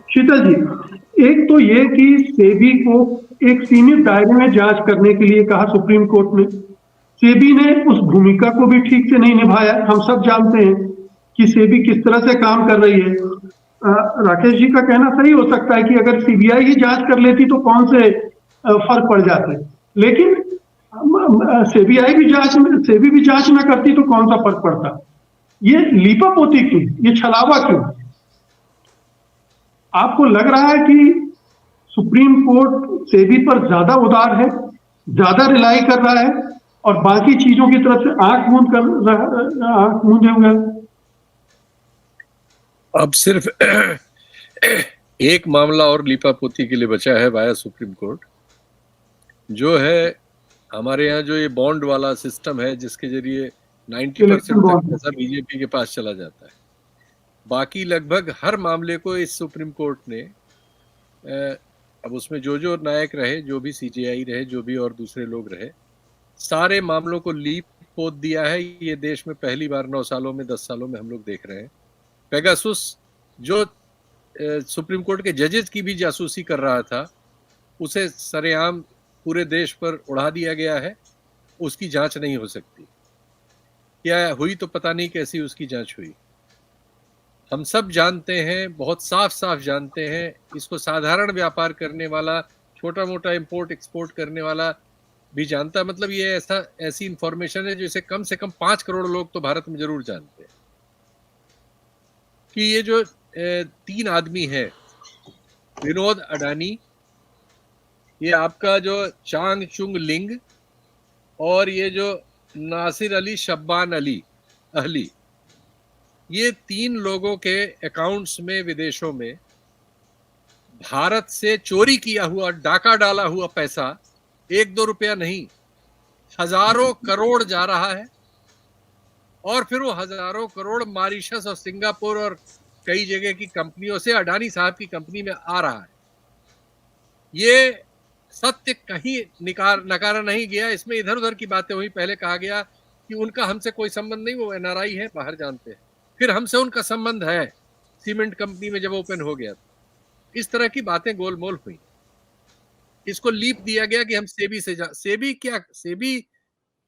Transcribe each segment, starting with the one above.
शीतल जी, एक तो ये कि सेबी को एक सीमित दायरे में जांच करने के लिए कहा सुप्रीम कोर्ट ने। सेबी ने उस भूमिका को भी ठीक से नहीं निभाया। हम सब जानते हैं कि सेबी किस तरह से काम कर रही है। राकेश जी का कहना सही हो सकता है कि अगर सीबीआई ही जांच कर लेती तो कौन से फर्क पड़ जाते, लेकिन सेबी भी जांच ना करती तो कौन सा फर्क पड़ता। ये लीपापोती क्यों, ये छलावा क्यों? आपको लग रहा है कि सुप्रीम कोर्ट सेबी पर ज्यादा उदार है, ज्यादा रिलाई कर रहा है और बाकी चीजों की तरफ से आंख मूंदे हुए है? अब सिर्फ एक मामला और लीपापोती के लिए बचा है वाया सुप्रीम कोर्ट, जो है हमारे यहाँ जो ये बॉन्ड वाला सिस्टम है, जिसके जरिए 90% तक पैसा बीजेपी के पास चला जाता है। बाकी लगभग हर मामले को इस सुप्रीम कोर्ट ने, अब उसमें जो नायक रहे, जो भी सीजेआई रहे, जो भी और दूसरे लोग रहे, सारे मामलों को लीप पोत दिया है। ये देश में पहली बार 9 सालों में 10 सालों में हम लोग देख रहे हैं। पेगासुस जो सुप्रीम कोर्ट के जजेस की भी जासूसी कर रहा था, उसे सरेआम पूरे देश पर उड़ा दिया गया है। उसकी जांच नहीं हो सकती। क्या हुई तो पता नहीं कैसी उसकी जांच हुई। हम सब जानते हैं, बहुत साफ साफ जानते हैं, इसको साधारण व्यापार करने वाला, छोटा मोटा इंपोर्ट एक्सपोर्ट करने वाला भी जानता है। मतलब ये ऐसी इंफॉर्मेशन है जिसे कम से कम 5 करोड़ लोग तो भारत में जरूर जानते हैं कि ये जो 3 आदमी है, विनोद अडानी, ये आपका जो चांग चुंग लिंग, और ये जो नासिर अली शब्बान अहली, ये 3 लोगों के अकाउंट्स में विदेशों में भारत से चोरी किया हुआ, डाका डाला हुआ पैसा 1-2 रुपया नहीं, हजारों करोड़ जा रहा है। और फिर वो हजारों करोड़ मॉरिशस और सिंगापुर और कई जगह की कंपनियों से अडानी साहब की कंपनी में आ रहा है। ये सत्य कहीं नकारा नहीं गया। इसमें इधर उधर की बातें हुई। पहले कहा गया कि उनका हमसे कोई संबंध नहीं, वो एनआरआई है, बाहर जानते हैं। फिर हमसे उनका संबंध है, सीमेंट कंपनी में जब ओपन हो गया। इस तरह की बातें गोलमोल हुई। इसको लीप दिया गया कि हम सेबी से सेबी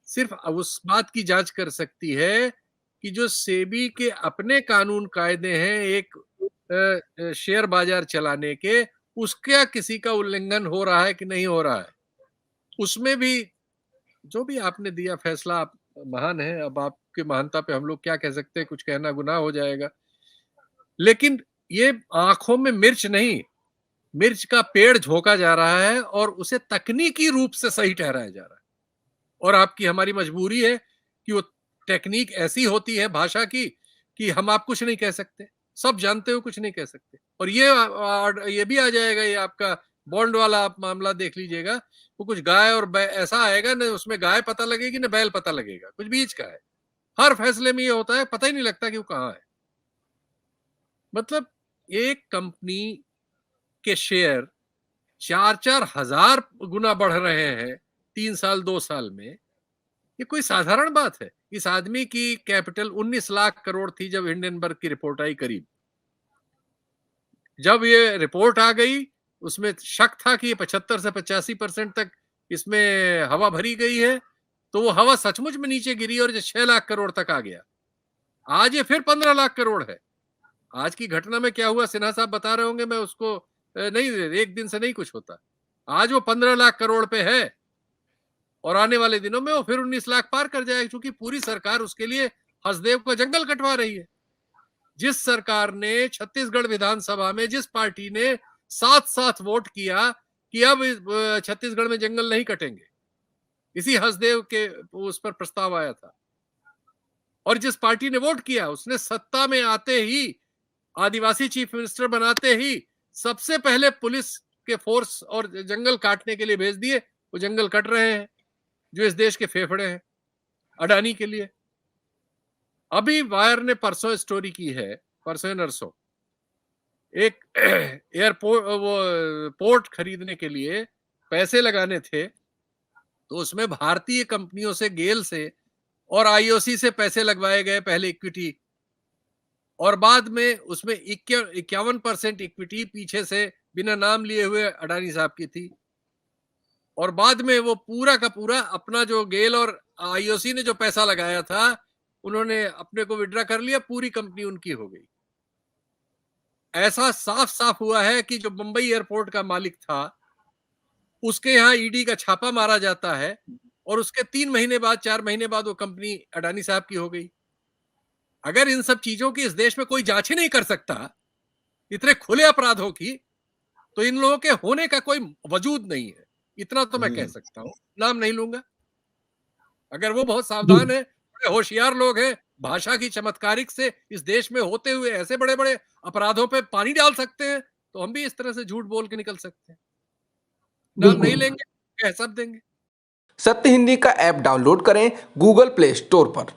सिर्फ उस बात की जांच कर सकती है कि जो सेबी के अपने कानून कायदे हैं एक शेयर बाजार चलाने के, उसका किसी का उल्लंघन हो रहा है कि नहीं हो रहा है। उसमें भी जो भी आपने दिया फैसला, आप महान है। अब आपकी महानता पे हम लोग क्या कह सकते हैं, कुछ कहना गुनाह हो जाएगा। लेकिन ये आंखों में मिर्च नहीं, मिर्च का पेड़ झोंका जा रहा है और उसे तकनीकी रूप से सही ठहराया जा रहा है। और आपकी हमारी मजबूरी है कि वो टेक्निक ऐसी होती है भाषा की कि हम आप कुछ नहीं कह सकते, सब जानते हो, कुछ नहीं कह सकते। और ये भी आ जाएगा, ये आपका बॉन्ड वाला आप मामला देख लीजिएगा, वो कुछ गाय और ऐसा आएगा ना, उसमें गाय पता लगेगी ना बैल पता लगेगा, कुछ बीच का है। हर फैसले में ये होता है, पता ही नहीं लगता कि वो कहाँ है। मतलब एक कंपनी के शेयर 4-4 हजार गुना बढ़ रहे हैं 3 साल 2 साल में। ये कोई साधारण बात है? इस आदमी की कैपिटल 19 लाख करोड़ थी जब हिंडनबर्ग की रिपोर्ट आई करीब। जब ये रिपोर्ट आ गई, उसमें शक था कि 75 से 85% तक इसमें हवा भरी गई है, तो वो हवा सचमुच में नीचे गिरी और 6 लाख करोड़ तक आ गया। आज ये फिर 15 लाख करोड़ है। आज की घटना में क्या हुआ सिन्हा साहब बता रहे होंगे, मैं उसको नहीं, एक दिन से नहीं कुछ होता। आज वो 15 लाख करोड़ पे है और आने वाले दिनों में वो फिर 19 लाख पार कर जाएगा, क्योंकि पूरी सरकार उसके लिए हसदेव का जंगल कटवा रही है। जिस सरकार ने छत्तीसगढ़ विधानसभा में, जिस पार्टी ने साथ साथ वोट किया कि अब छत्तीसगढ़ में जंगल नहीं कटेंगे, इसी हसदेव के उस पर प्रस्ताव आया था, और जिस पार्टी ने वोट किया उसने सत्ता में आते ही, आदिवासी चीफ मिनिस्टर बनाते ही सबसे पहले पुलिस के फोर्स और जंगल काटने के लिए भेज दिए। वो जंगल कट रहे हैं जो इस देश के फेफड़े हैं अडानी के लिए। अभी वायर ने परसों स्टोरी की है, परसों नरसों, एक एयरपोर्ट, वो पोर्ट खरीदने के लिए पैसे लगाने थे, तो उसमें भारतीय कंपनियों से, गेल से और आईओसी से पैसे लगवाए गए पहले इक्विटी, और बाद में उसमें 51% इक्विटी पीछे से बिना नाम लिए हुए अडानी साहब की थी, और बाद में वो पूरा का पूरा अपना जो गेल और आईओसी ने जो पैसा लगाया था उन्होंने अपने को विड्रा कर लिया, पूरी कंपनी उनकी हो गई। ऐसा साफ साफ हुआ है कि जो मुंबई एयरपोर्ट का मालिक था उसके यहाँ ईडी का छापा मारा जाता है और उसके 3 महीने बाद 4 महीने बाद वो कंपनी अडानी साहब की हो गई। अगर इन सब चीजों की इस देश में कोई जांच ही नहीं कर सकता, इतने खुले अपराधों की, तो इन लोगों के होने का कोई वजूद नहीं है। इतना तो मैं कह सकता हूं, नाम नहीं लूंगा। अगर वो बहुत सावधान है, बड़े होशियार लोग हैं, भाषा की चमत्कारिक से इस देश में होते हुए ऐसे बड़े बड़े अपराधों पे पानी डाल सकते हैं, तो हम भी इस तरह से झूठ बोल के निकल सकते हैं। नाम नहीं लेंगे, कह सब देंगे। सत्य हिंदी का ऐप डाउनलोड करें गूगल प्ले स्टोर पर।